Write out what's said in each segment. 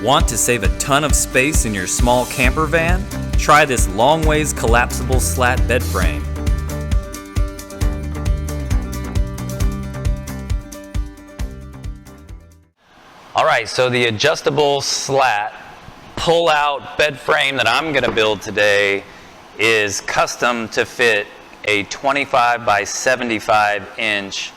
Want to save a ton of space in your small camper van? Try this Longways collapsible slat bed frame. Alright, so the adjustable slat pull-out bed frame that I'm going to build today is custom to fit a 25 by 75 inch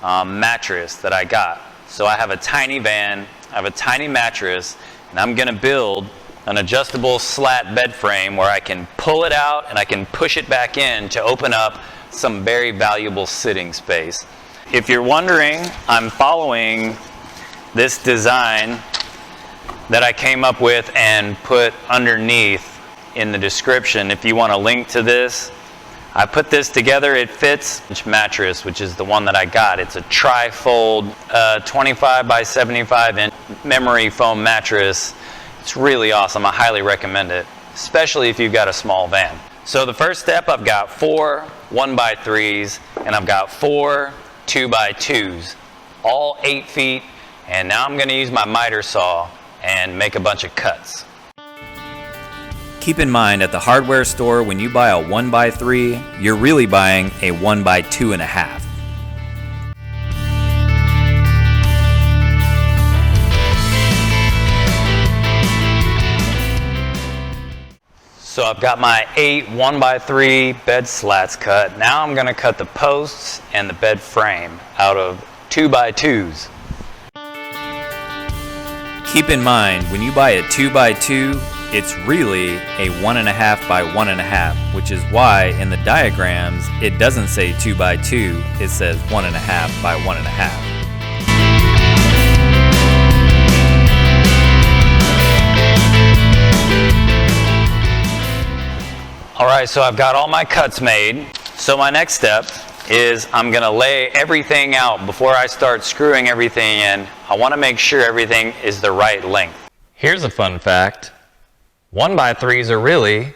mattress that I got. So I have a tiny van, I have a tiny mattress, and I'm going to build an adjustable slat bed frame where I can pull it out and I can push it back in to open up some very valuable sitting space. If you're wondering, I'm following this design that I came up with and put underneath in the description. If you want a link to this, I put this together. It fits mattress, which is the one that I got. It's a tri-fold 25 by 75 inch memory foam mattress. It's really awesome. I highly recommend it, especially if you've got a small van. So the first step, I've got 4 1x3s and I've got 4 2x2s, all 8 feet. And now I'm going to use my miter saw and make a bunch of cuts. Keep in mind, at the hardware store, when you buy a 1x3, you're really buying a 1x2.5. So I've got my 8 1x3 bed slats cut. Now I'm going to cut the posts and the bed frame out of 2x2s. Keep in mind, when you buy a 2x2, it's really a 1.5 by 1.5, which is why in the diagrams it doesn't say 2x2, it says 1.5 by 1.5. Alright, so I've got all my cuts made. So my next step is I'm going to lay everything out before I start screwing everything in. I want to make sure everything is the right length. Here's a fun fact. 1x3s are really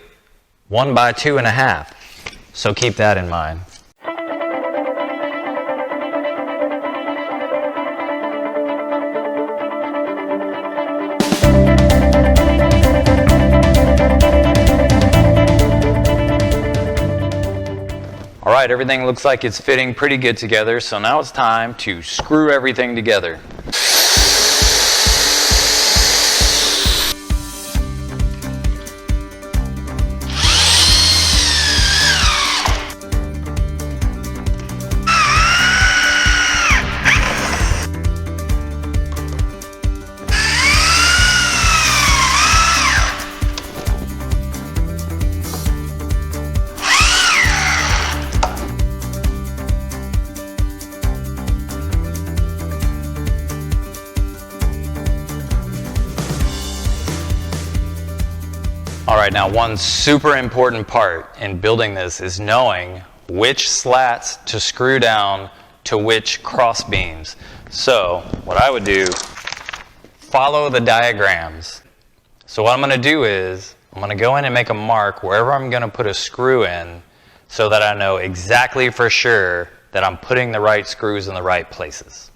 1 by 2.5. So keep that in mind. Alright, everything looks like it's fitting pretty good together, so now it's time to screw everything together. Alright, now one super important part in building this is knowing which slats to screw down to which cross beams. So, what I would do, follow the diagrams. So what I'm going to do is, I'm going to go in and make a mark wherever I'm going to put a screw in so that I know exactly for sure that I'm putting the right screws in the right places.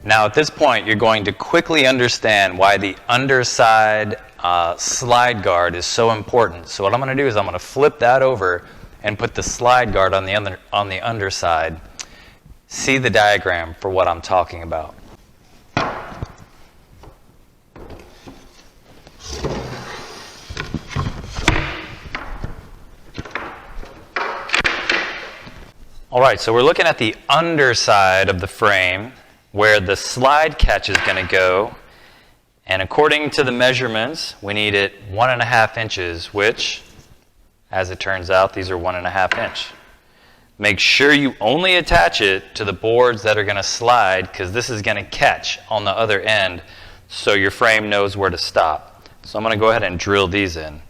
Now at this point, you're going to quickly understand why the underside slide guard is so important. So what I'm going to do is I'm going to flip that over and put the slide guard on the underside. See the diagram for what I'm talking about. Alright, so we're looking at the underside of the frame, where the slide catch is going to go, and according to the measurements we need it 1.5 inches, which, as it turns out, these are 1.5 inch. Make sure you only attach it to the boards that are going to slide, because this is going to catch on the other end. so your frame knows where to stop. So I'm going to go ahead and drill these in.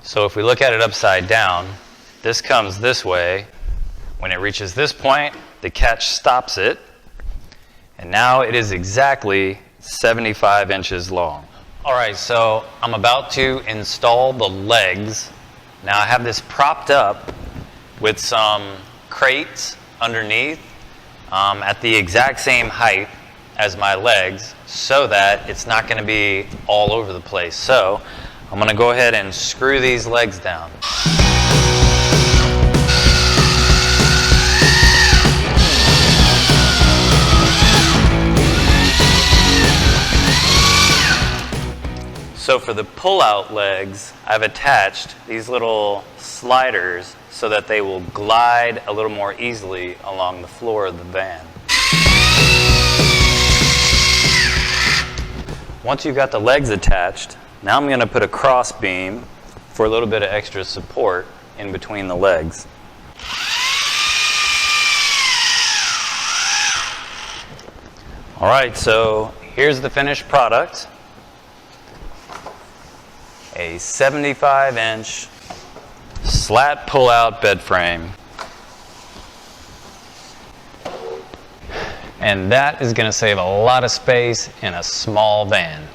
So if we look at it upside down, this comes this way. When it reaches this point, the catch stops it. And now it is exactly 75 inches long. All right, so I'm about to install the legs. Now I have this propped up with some crates underneath at the exact same height as my legs so that it's not going to be all over the place. So I'm going to go ahead and screw these legs down. So for the pull-out legs, I've attached these little sliders so that they will glide a little more easily along the floor of the van. Once you've got the legs attached, now I'm going to put a cross beam for a little bit of extra support in between the legs. All right, so here's the finished product. A 75-inch slat pull-out bed frame. And that is going to save a lot of space in a small van.